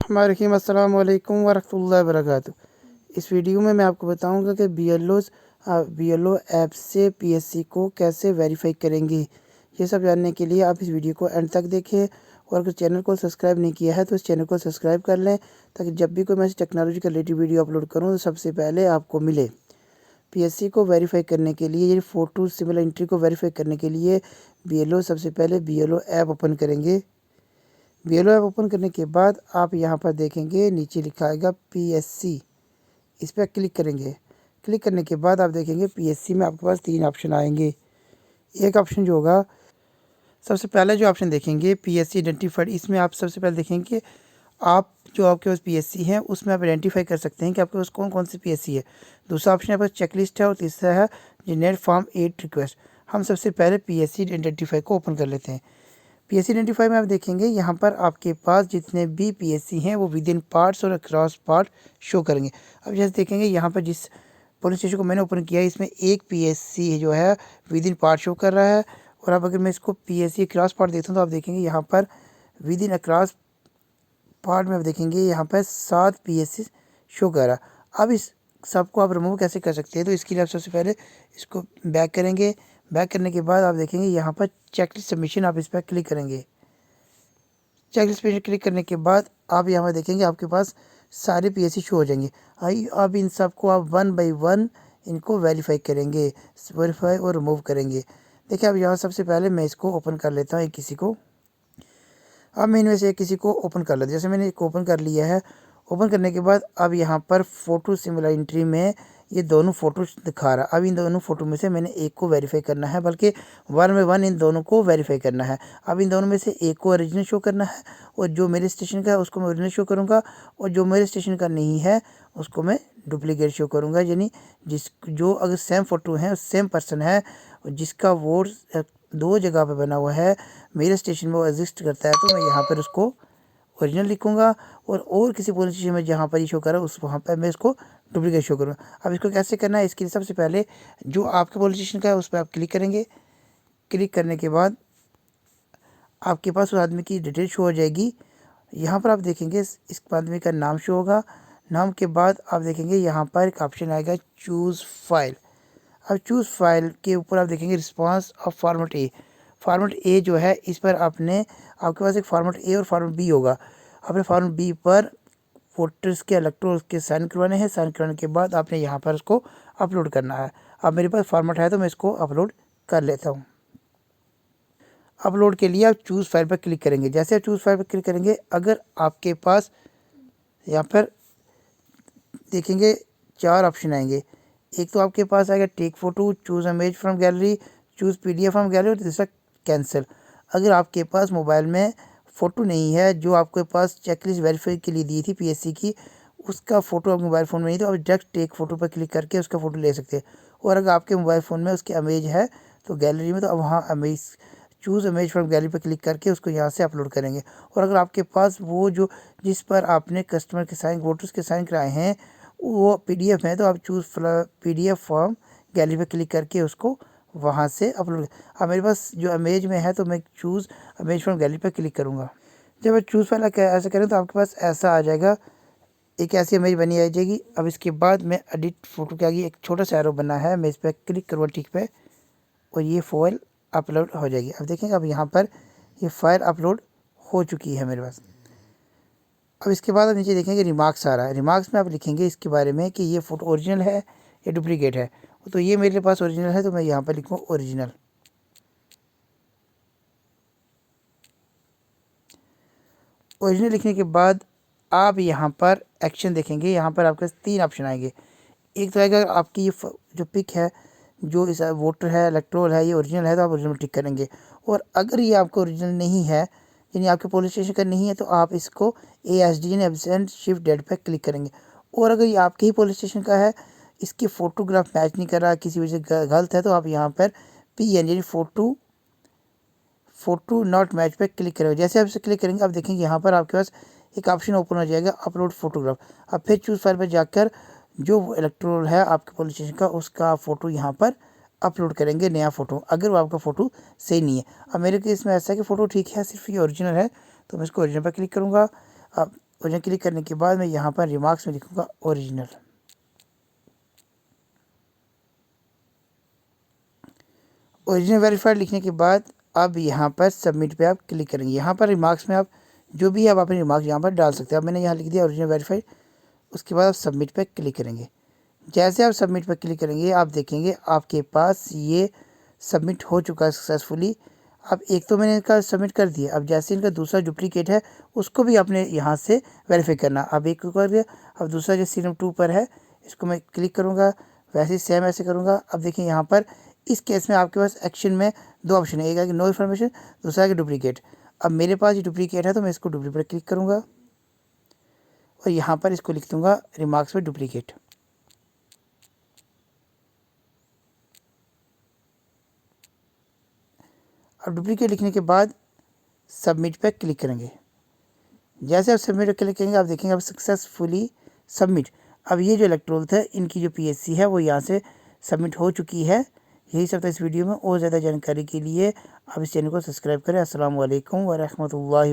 रहीम अस्सलाम वालेकुम वरहमतुल्लाहि वबरकातुहू। इस वीडियो में मैं आपको बताऊंगा कि बीएलओ ऐप से पीएससी को कैसे वेरीफाई करेंगे। ये सब जानने के लिए आप इस वीडियो को एंड तक देखें और अगर चैनल को सब्सक्राइब नहीं किया है तो इस चैनल को सब्सक्राइब कर लें ताकि जब भी कोई मैं टेक्नोलॉजी का रिलेटेड वीडियो अपलोड करूँ तो सबसे पहले आपको मिले। पीएससी को वेरीफाई करने के लिए, ये फ़ोटो सिमिलर एंट्री को वेरीफाई करने के लिए सबसे पहले बीएलओ ऐप ओपन करेंगे। बीएलओ ऐप ओपन करने के बाद आप यहाँ पर देखेंगे नीचे लिखा आएगा पीएससी, इस पर क्लिक करेंगे। क्लिक करने के बाद आप देखेंगे पीएससी में आपके पास 3 ऑप्शन आएंगे। एक ऑप्शन जो होगा, सबसे पहले जो ऑप्शन देखेंगे पीएससी आइडेंटिफाइड, इसमें आप सबसे पहले देखेंगे आप जो आपके पास पीएससी है उसमें आप आइडेंटिफाई कर सकते हैं कि आपके पास कौन कौन सी पीएससी है। दूसरा ऑप्शन आपका चेकलिस्ट है और तीसरा है जनरेट फॉर्म 8 रिक्वेस्ट। हम सबसे पहले पीएससी आइडेंटिफाई को ओपन कर लेते हैं। पीएससी आइडेंटिफाई में आप देखेंगे यहाँ पर आपके पास जितने भी पीएससी हैं वो विद इन पार्ट्स और अक्रॉस पार्ट शो करेंगे। अब जैसे देखेंगे यहाँ पर जिस पुलिस स्टेशन को मैंने ओपन किया है इसमें एक पीएससी जो है विद इन पार्ट शो कर रहा है। और अब अगर मैं इसको पीएससी अक्रॉस पार्ट देखता हूँ तो आप देखेंगे यहाँ पर विद इन अक्रॉस पार्ट में आप देखेंगे यहाँ पर 7 पीएससी शो कर रहा है। अब इस सबको आप रिमूव कैसे कर सकते हैं, तो इसके लिए आप सबसे पहले इसको बैक करेंगे। बैक करने के बाद आप देखेंगे यहाँ पर चेकलिस्ट सबमिशन, आप इस पर क्लिक करेंगे। चेकलिस्ट पे क्लिक करने के बाद आप यहाँ पर देखेंगे आपके पास सारे पीएससी शो हो जाएंगे। अब इन सबको आप 1 बाई 1 इनको वेरीफाई करेंगे, वेरीफाई और रिमूव करेंगे। देखिए अब यहाँ सबसे पहले मैं इसको ओपन कर लेता हूँ किसी को। अब मैं इनमें से किसी को ओपन कर लेता हूँ। जैसे मैंने एक ओपन कर लिया है, ओपन करने के बाद अब यहाँ पर फ़ोटो सिमिलर एंट्री में ये दोनों फ़ोटो दिखा रहा है। अब इन दोनों फ़ोटो में से मैंने एक को वेरीफाई करना है, बल्कि 1 बाई 1 इन दोनों को वेरीफाई करना है। अब इन दोनों में से एक को ओरिजिनल शो करना है और जो मेरे स्टेशन का है उसको मैं ओरिजिनल शो करूँगा और जो मेरे स्टेशन का नहीं है उसको मैं डुप्लीकेट शो करूँगा। यानी जो अगर सेम फ़ोटो है, सेम पर्सन है, जिसका वोट 2 जगह पे बना हुआ है, मेरे स्टेशन में वो एग्जिस्ट करता है, तो मैं यहाँ पर उसको ओरिजिनल लिखूँगा और किसी पुलिस स्टेशन में जहाँ पर ये शो करा उस वहाँ पर मैं इसको डुप्लीकेट शो करूँगा। अब इसको कैसे करना है, इसके लिए सबसे पहले जो आपके पुलिस स्टेशन का है उस पर आप क्लिक करेंगे। क्लिक करने के बाद आपके पास उस आदमी की डिटेल शो हो जाएगी। यहाँ पर आप देखेंगे इस आदमी का नाम शो होगा। नाम के बाद आप देखेंगे यहाँ पर एक ऑप्शन आएगा चूज़ फाइल। अब चूज़ फाइल के ऊपर आप देखेंगे response of format A. Format A जो है इस पर आपके पास एक फॉर्मेट ए और फॉर्मेट बी होगा। आपने फॉर्मेट बी पर वोटर्स के इलेक्टोरल के साइन करवाने हैं। साइन करवाने के बाद आपने यहाँ पर उसको अपलोड करना है। अब मेरे पास फॉर्मेट है तो मैं इसको अपलोड कर लेता हूँ। अपलोड के लिए आप चूज़ फाइल पर क्लिक करेंगे। जैसे आप चूज़ फाइल पर क्लिक करेंगे, अगर आपके पास यहाँ पर देखेंगे 4 ऑप्शन आएंगे। एक तो आपके पास आएगा take photo, choose image from gallery, choose PDF from gallery और तीसरा कैंसिल। अगर आपके पास मोबाइल में फ़ोटो नहीं है जो आपके पास चेकलिस्ट वेरीफाई के लिए दी थी पीएससी की, उसका फ़ोटो आपके मोबाइल फ़ोन में नहीं, तो आप डायरेक्ट टेक फ़ोटो पर क्लिक करके उसका फ़ोटो ले सकते हैं। और अगर आपके मोबाइल फ़ोन में उसकी इमेज है तो गैलरी में, तो अब वहाँ image choose image from gallery पर क्लिक करके उसको यहाँ से अपलोड करेंगे। और अगर आपके पास वो जो जिस पर आपने कस्टमर के साइन, वोटर्स के साइन कराए हैं वो पीडीएफ है, तो आप चूज़ पीडीएफ फॉर्म गैलरी पे क्लिक करके उसको वहाँ से अपलोड। अब मेरे पास जो इमेज में है तो मैं चूज़ इमेज फ्रॉम गैलरी पे क्लिक करूँगा। जब आप चूज़ वाला ऐसा करें तो आपके पास ऐसा आ जाएगा, एक ऐसी इमेज बनी आ जाएगी। अब इसके बाद मैं एडिट फ़ोटो के आगे एक छोटा सा एरो बना है, मैं इस पर क्लिक करूँगा टिक पे और ये फाइल अपलोड हो जाएगी। अब देखेंगे अब यहाँ पर ये फाइल अपलोड हो चुकी है मेरे पास। अब इसके बाद आप नीचे देखेंगे रिमार्क्स आ रहा है। रिमार्क्स में आप लिखेंगे इसके बारे में कि ये फ़ोटो ओरिजिनल है या डुप्लीकेट है। तो ये मेरे पास ओरिजिनल है तो मैं यहाँ पर लिखूँ ओरिजिनल। ओरिजिनल लिखने के बाद आप यहाँ पर एक्शन देखेंगे। यहाँ पर आपके 3 ऑप्शन आएंगे। एक तो आएगा आपकी ये जो पिक है, जो इस वोटर है, इलेक्टोरल है, ये ओरिजिनल है तो आप ओरिजिनल टिक करेंगे। और अगर ये आपको ओरिजिनल नहीं है, यानी आपके पुलिस स्टेशन का नहीं है, तो आप इसको ASD यानी एब्सेंट शिफ्ट डेट पर क्लिक करेंगे। और अगर ये आपके ही पुलिस स्टेशन का है, इसकी फ़ोटोग्राफ मैच नहीं कर रहा, किसी वजह से गलत है, तो आप यहाँ पर PN यानी फ़ोटो नॉट मैच पे क्लिक करेंगे। जैसे आप इसे क्लिक करेंगे आप देखेंगे यहाँ पर आपके पास एक ऑप्शन ओपन हो जाएगा अपलोड फ़ोटोग्राफ। अब फिर चूज़ फाइल पर जाकर जो इलेक्टोरल है आपके पुलिस स्टेशन का उसका फ़ोटो यहाँ पर अपलोड करेंगे, नया फ़ोटो, अगर वो आपका फ़ोटो सही नहीं है। अब मेरे केस में ऐसा है कि फ़ोटो ठीक है, सिर्फ ये ओरिजिनल है, तो मैं इसको ओरिजिनल पर क्लिक करूँगा। अब ओरिजिनल क्लिक करने के बाद मैं यहाँ पर रिमार्क्स में लिखूँगा ओरिजिनल। ओरिजिनल वेरीफाइड लिखने के बाद अब यहाँ पर सबमिट पे आप क्लिक करेंगे। यहाँ पर रिमार्क्स में आप जो भी आप अपने रिमार्क्स यहाँ पर डाल सकते हैं। अब मैंने यहाँ लिख दिया ओरिजिनल वेरीफाइड। उसके बाद आप सबमिट पे क्लिक करेंगे। जैसे आप सबमिट पर क्लिक करेंगे आप देखेंगे आपके पास ये सबमिट हो चुका है सक्सेसफुली। अब एक तो मैंने इनका सबमिट कर दिया, अब जैसे इनका दूसरा डुप्लीकेट है उसको भी आपने यहाँ से वेरीफाई करना। अब एक को कर दिया, अब दूसरा जो सीरम 2 पर है इसको मैं क्लिक करूँगा, वैसे ही सेम ऐसे करूँगा। अब देखिए यहाँ पर इस केस में आपके पास एक्शन में 2 ऑप्शन है, एक है कि नो इन्फॉर्मेशन, दूसरा है कि डुप्लीकेट। अब मेरे पास ये डुप्लीकेट है तो मैं इसको डुप्लीकेट पर क्लिक करूँगा और यहाँ पर इसको लिख दूँगा रिमार्क्स में डुप्लीकेट। अब डुप्लीकेट लिखने के बाद सबमिट पे क्लिक करेंगे। जैसे आप सबमिट पे क्लिक करेंगे आप देखेंगे अब सक्सेसफुली सबमिट। अब ये जो इलेक्ट्रोल है इनकी जो पीएससी है वो यहाँ से सबमिट हो चुकी है। यही सब था इस वीडियो में। और ज़्यादा जानकारी के लिए आप इस चैनल को सब्सक्राइब करें। अस्सलाम वालेकुम व रहमतुल्लाहि व